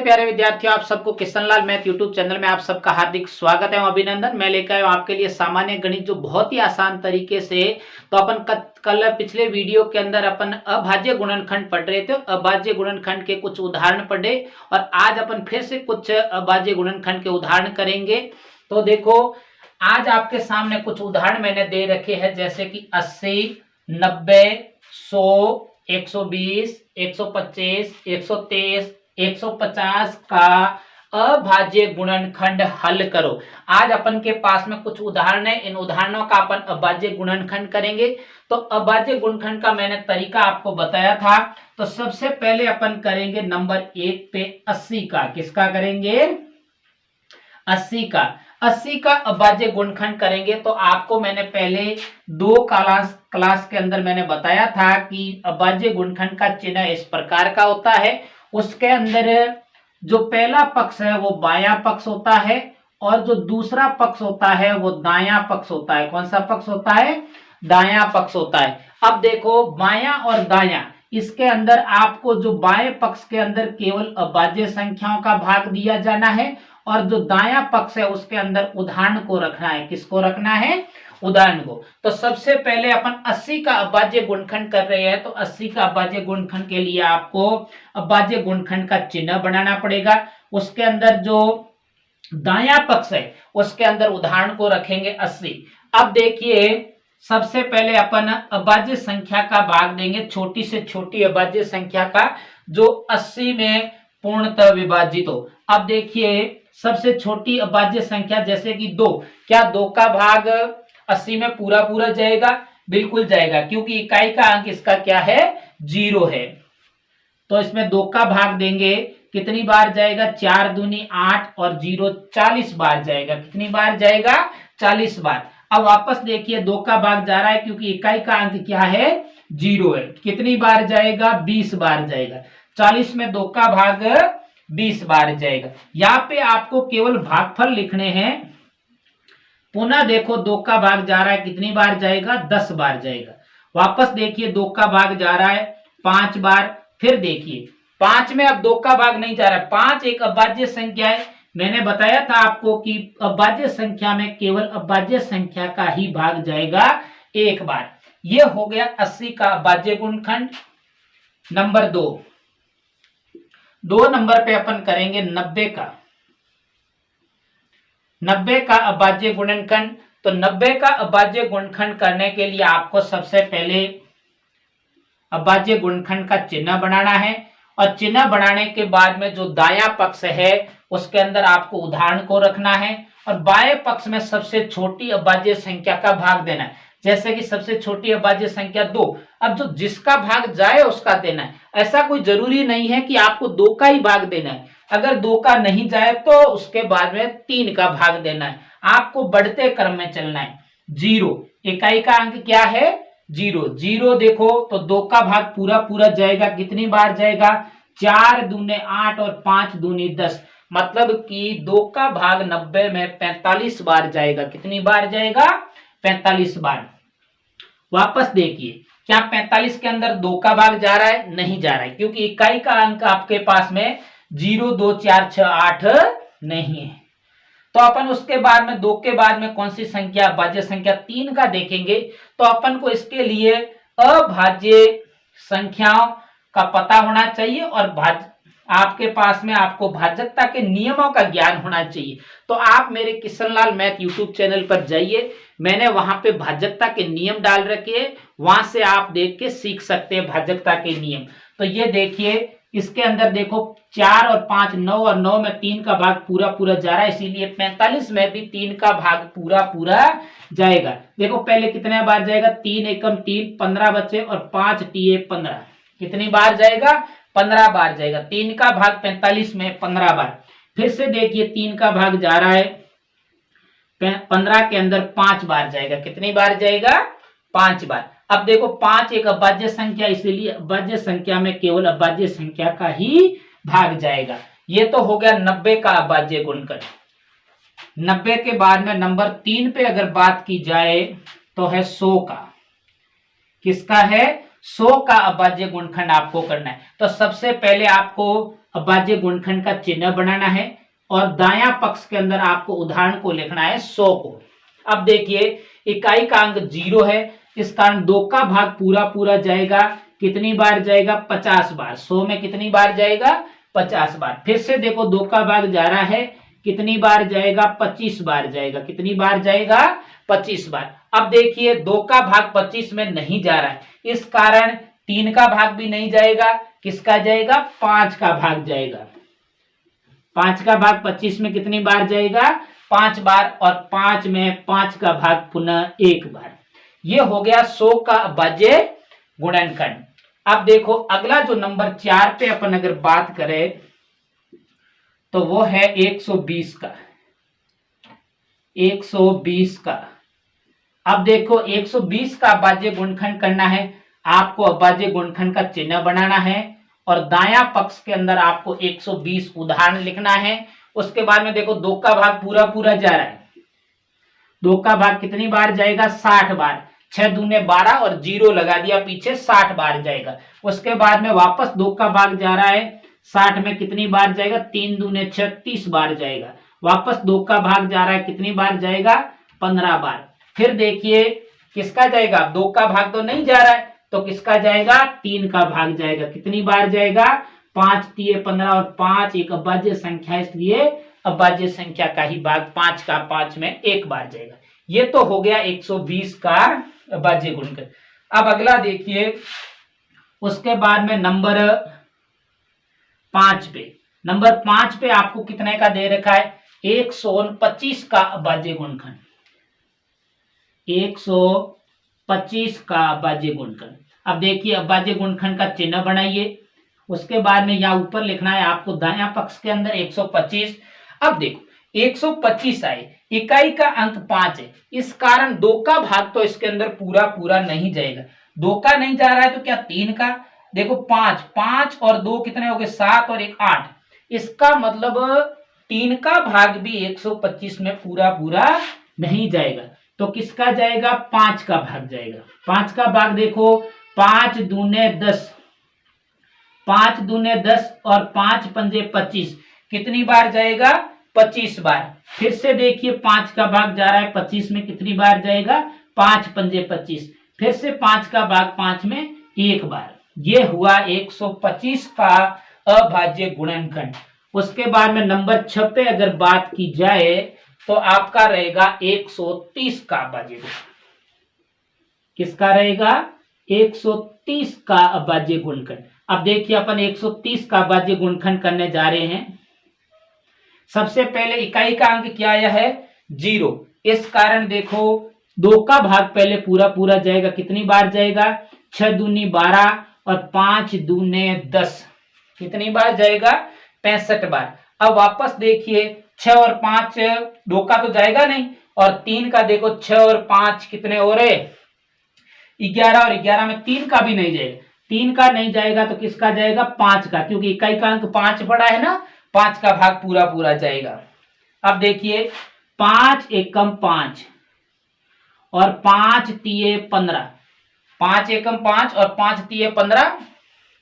प्यारे विद्यार्थियों, आप सबको किशनलाल मैथ यूट्यूब चैनल में आप सबका हार्दिक स्वागत है और अभिनंदन। मैं लेकर आया हूं आपके लिए सामान्य गणित, जो बहुत ही आसान तरीके से। तो अपन कल पिछले वीडियो के अंदर अपन अभाज्य गुणनखंड पढ़ रहे थे, अभाज्य गुणनखंड के कुछ उदाहरण पढ़े और आज अपन फिर से कुछ अभाज्य गुणनखंड के उदाहरण करेंगे। तो देखो, आज आपके सामने कुछ उदाहरण मैंने दे रखे हैं, जैसे कि 80, 90, 100, 120, 125, 123, 150 का अभाज्य गुणनखंड हल करो। आज अपन के पास में कुछ उदाहरण है, इन उदाहरणों का अपन अभाज्य गुणनखंड करेंगे। तो अभाज्य गुणनखंड का मैंने तरीका आपको बताया था। तो सबसे पहले अपन करेंगे नंबर 1 पे 80 का। किसका करेंगे? 80 का अभाज्य गुणनखंड करेंगे। तो आपको मैंने पहले दो क्लास के अंदर मैंने बताया था कि अभाज्य गुणनखंड का चिन्ह इस प्रकार का होता है। उसके अंदर जो पहला पक्ष है वो बायां पक्ष होता है और जो दूसरा पक्ष होता है वो दायां पक्ष होता है। कौन सा पक्ष होता है? दायां पक्ष होता है। अब देखो, बायां और दायां, इसके अंदर आपको जो बाएं पक्ष के अंदर केवल अभाज्य संख्याओं का भाग दिया जाना है और जो दायां पक्ष है उसके अंदर उदाहरण को रखना है। किसको रखना है? उदाहरण को। तो सबसे पहले अपन 80 का अभाज्य गुणनखंड कर रहे हैं। तो 80 का अभाज्य गुणनखंड के लिए आपको अभाज्य गुणनखंड का चिन्ह बनाना पड़ेगा। उसके अंदर जो दायां पक्ष है उसके अंदर उदाहरण को रखेंगे 80। अब देखिए, सबसे पहले अपन अभाज्य संख्या का भाग देंगे, छोटी से छोटी अभाज्य संख्या का जो 80 में पूर्णतः विभाजित हो। अब देखिए, सबसे छोटी अभाज्य संख्या जैसे कि 2, क्या 2 का भाग 80 में पूरा पूरा जाएगा? बिल्कुल जाएगा, क्योंकि इकाई का अंक इसका क्या है? 0 है। तो इसमें 2 का भाग देंगे, कितनी बार जाएगा? 4 दूनी 8 और 0 40 बार जाएगा। कितनी बार जाएगा? 40 बार। अब वापस देखिए, 2 का भाग जा रहा है क्योंकि इकाई का अंक क्या है? 0 है। कितनी बार जाएगा? 20 बार जाएगा। 40 में 2 का भाग 20 बार जाएगा। यहाँ पे आपको केवल भागफल लिखने हैं। पुनः देखो, 2 का भाग जा रहा है, कितनी बार जाएगा? 10 बार जाएगा। वापस देखिए, 2 का भाग जा रहा है 5 बार। फिर देखिए, 5 में अब 2 का भाग नहीं जा रहा है। 5 एक अभाज्य संख्या है। मैंने बताया था आपको कि अभाज्य संख्या में केवल अभाज्य संख्या का ही भाग जाएगा एक बार। यह हो गया 80 का अभाज्य गुणनखंड। नंबर 2 नंबर पे अपन करेंगे 90 का। 90 का अभाज्य गुणनखंड। तो 90 का अभाज्य गुणनखंड करने के लिए आपको सबसे पहले अभाज्य गुणनखंड का चिन्ह बनाना है और चिन्ह बनाने के बाद में जो दायां पक्ष है उसके अंदर आपको उदाहरण को रखना है और बाएं पक्ष में सबसे छोटी अभाज्य संख्या का भाग देना है। जैसे कि सबसे छोटी अभाज्य संख्या 2, अब जो जिसका भाग जाए उसका देना है। ऐसा कोई जरूरी नहीं है कि आपको 2 का ही भाग देना है। अगर 2 का नहीं जाए तो उसके बाद में 3 का भाग देना है। आपको बढ़ते क्रम में चलना है। 0, इकाई का अंक क्या है? 0 देखो, तो 2 का भाग पूरा पूरा जाएगा। कितनी बार जाएगा? 4 दूने 8 और 5 दूनी 10। मतलब कि 2 का भाग 90 में 45 बार जाएगा। कितनी बार जाएगा? 45 बार। वापस देखिए, क्या 45 के अंदर 2 का भाग जा रहा है? नहीं जा रहा है, क्योंकि इकाई का अंक आपके पास में 0, 2, 4, 6, 8 नहीं है। तो अपन उसके बाद में 2 के बाद में कौन सी संख्या? अभाज्य संख्या 3 का देखेंगे। तो अपन को इसके लिए अभाज्य संख्याओं का पता होना चाहिए और आपके पास में आपको भाजकता के नियमों का ज्ञान होना चाहिए। तो आप मेरे किशनलाल मैथ यूट्यूब चैनल पर जाइए, मैंने वहां पे भाजकता के नियम डाल रखे हैं, वहां से आप देख के सीख सकते हैं भाजकता के नियम। तो ये देखिए, इसके अंदर देखो 4 और 5 9 और 9 में 3 का भाग पूरा पूरा जा रहा है, इसीलिए 45 में भी 3 का भाग पूरा पूरा जाएगा। देखो पहले कितने बार जाएगा? 3 एकम 3, 15 बचे और 5 टीए 15। कितनी बार जाएगा? 15 बार जाएगा। 3 का भाग 45 में 15 बार। फिर से देखिए, 3 का भाग जा रहा है 15 के अंदर 5 बार जाएगा। कितनी बार जाएगा? 5 बार। अब देखो, 5 एक अभाज्य संख्या, इसीलिए अभाज्य संख्या में केवल अभाज्य संख्या का ही भाग जाएगा। ये तो हो गया 90 का अभाज्य गुणनखंड। 90 के बाद में नंबर 3 पे अगर बात की जाए तो है 100 का। किसका है? 100 का अभाज्य गुणनखंड आपको करना है। तो सबसे पहले आपको अभाज्य गुणनखंड का चिन्ह बनाना है और दायां पक्ष के अंदर आपको उदाहरण को लिखना है 100 को। अब देखिए इकाई का अंक 0 है, इस कारण 2 का भाग पूरा पूरा जाएगा, कितनी बार जाएगा 50 बार। 100 में कितनी बार जाएगा 50 बार। फिर से देखो 2 का भाग जा रहा है, कितनी बार जाएगा 25 बार जाएगा, कितनी बार जाएगा 25 बार। अब देखिए 2 का भाग 25 में नहीं जा रहा है, इस कारण 3 का भाग भी नहीं जाएगा, किसका जाएगा 5 का भाग जाएगा। 5 का भाग 25 में कितनी बार जाएगा 5 बार, और 5 में 5 का भाग पुनः 1 बार। ये हो गया 100 का अभाज्य गुणनखंड। अब देखो अगला जो नंबर 4 पे अपन अगर बात करें तो वो है 120 का। 120 का, अब देखो 120 का अभाज्य गुणनखंड करना है, आपको अभाज्य गुणनखंड का चिन्ह बनाना है और दायां पक्ष के अंदर आपको 120 उदाहरण लिखना है। उसके बाद में देखो 2 का भाग पूरा पूरा जा रहा है, 2 का भाग कितनी बार जाएगा 60 बार। 6 दूने 12 और 0 लगा दिया पीछे, 60 बार जाएगा। उसके बाद में वापस 2 का भाग जा रहा है, 60 में कितनी बार जाएगा 3 दूने 36 बार जाएगा। वापस 2 का भाग जा रहा है, कितनी बार जाएगा 15 बार। फिर देखिए किसका जाएगा, 2 का भाग तो नहीं जा रहा है तो किसका जाएगा 3 का भाग जाएगा, कितनी बार जाएगा 5 3 15 और 5 एक अभाज्य संख्या, इसलिए अभाज्य संख्या का ही भाग 5 का 5 में 1 बार जाएगा। ये तो हो गया 120 का अभाज्य गुणनखंड। अब अगला देखिए, उसके बाद में नंबर 5 पे, नंबर 5 पे आपको कितने का दे रखा है 125 का अभाज्य गुणनखंड। 125 का अभाज्य गुणनखंड। अब देखिए अभाज्य गुणनखंड का चिन्ह बनाइए, उसके बाद में यहाँ ऊपर लिखना है आपको दायां पक्ष के अंदर 125। अब देखो 125 आए, इकाई का अंक 5 है, इस कारण 2 का भाग तो इसके अंदर पूरा पूरा नहीं जाएगा। 2 का नहीं जा रहा है तो क्या 3 का, देखो 5 5 और 2 कितने हो गए 7 और 1 8। इसका मतलब 3 का भाग भी 125 में पूरा पूरा नहीं जाएगा, तो किसका जाएगा 5 का भाग जाएगा। 5 का भाग देखो 5 दूने 10, 5 दूने 10 और 5 पंजे 25, कितनी बार जाएगा 25 बार। फिर से देखिए 5 का भाग जा रहा है 25 में, कितनी बार जाएगा 5 पंजे 25। फिर से 5 का भाग 5 में 1 बार। ये हुआ 125 का अभाज्य गुणनखंड। उसके बाद में नंबर 6 पे अगर बात की जाए तो आपका रहेगा 130 का अभाज्य गुणनखंड। किसका रहेगा 130 का अभाज्य गुणनखंड। अब देखिए अपन 130 का अभाज्य गुणनखंड करने जा रहे हैं। सबसे पहले इकाई का अंक क्या आया है 0, इस कारण देखो 2 का भाग पहले पूरा पूरा जाएगा, कितनी बार जाएगा 6 दूनी 12 और 5 दूने 10, कितनी बार जाएगा 65 बार। अब वापस देखिए 6 और 5, 2 का तो जाएगा नहीं, और 3 का देखो 6 और 5 कितने हो रहे 11, और 11 में 3 का भी नहीं जाएगा। 3 का नहीं जाएगा तो किसका जाएगा 5 का, क्योंकि इकाई का अंक 5 बड़ा है ना, 5 का भाग पूरा पूरा जाएगा। अब देखिए 5 एकम 5 और 5 तिये 15, 5 एकम 5 और 5 तिये 15,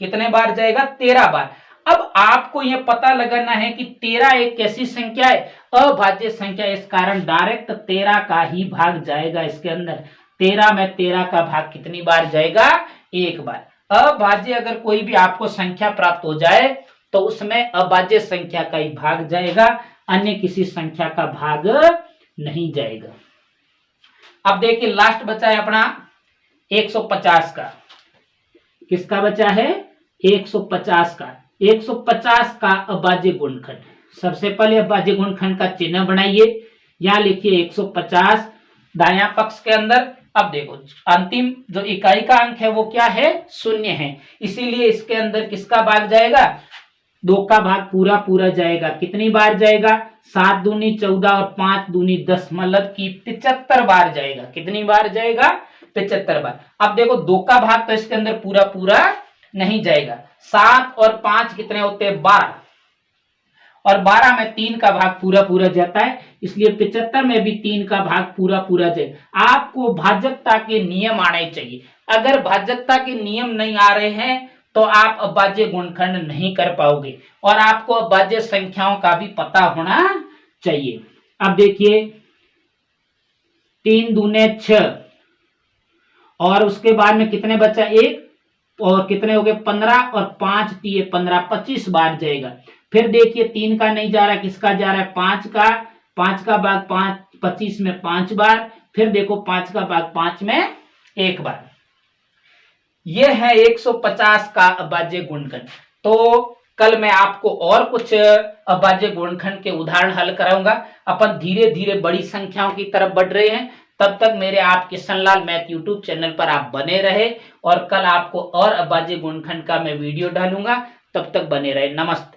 कितने बार जाएगा 13 बार। अब आपको यह पता लगाना है कि 13 एक कैसी संख्या है अभाज्य संख्या, इस कारण डायरेक्ट 13 का ही भाग जाएगा इसके अंदर। 13 में 13 का भाग कितनी बार जाएगा 1 बार। अभाज्य अगर कोई भी आपको संख्या प्राप्त हो जाए तो उसमें अभाज्य संख्या का ही भाग जाएगा, अन्य किसी संख्या का भाग नहीं जाएगा। अब देखिए लास्ट बचा है अपना 150 का। किसका बचा है 150 का। 150 का अभाज्य गुणनखंड। सबसे पहले अभाज्य गुणनखंड का चिन्ह बनाइए, यहां लिखिए 150 दायां पक्ष के अंदर। अब देखो अंतिम जो इकाई का अंक है वो क्या है 0 है, इसीलिए इसके अंदर किसका भाग जाएगा 2 का भाग पूरा पूरा जाएगा। कितनी बार जाएगा 7 दूनी 14 और 5 दूनी 10, मतलब कि 75 बार जाएगा। कितनी बार जाएगा 75 बार। अब देखो 2 का भाग तो इसके अंदर पूरा पूरा नहीं जाएगा। 7 और 5 कितने होते हैं 12, और 12 में 3 का भाग पूरा पूरा जाता है, इसलिए 75 में भी 3 का भाग पूरा पूरा जाएगा। आपको भाजकता के नियम आने चाहिए। अगर भाजकता के नियम नहीं आ रहे हैं तो आप अभाज्य गुणनखंड नहीं कर पाओगे। और आपको अभाज्य संख्याओं का भी पता होना चाहिए। अब देखिए 3 दूने 6 और उसके बाद में कितने बचा 1 और कितने हो गए 15 और 5 दिए 15 25 बार जाएगा। फिर देखिए 3 का नहीं जा रहा, किसका जा रहा है 5 का भाग 5 25 में 5 बार, फिर देखो 5 का भाग 5 में 1 बार। यह है 150 का अभाज्य गुणनखंड। तो कल मैं आपको और कुछ अभाज्य गुणनखंड के उदाहरण हल कराऊंगा। अपन धीरे धीरे बड़ी संख्याओं की तरफ बढ़ रहे हैं। तब तक मेरे आप किशनलाल मैथ यूट्यूब चैनल पर आप बने रहे और कल आपको और अभाज्य गुणनखंड का मैं वीडियो डालूंगा। तब तक बने रहे। नमस्ते।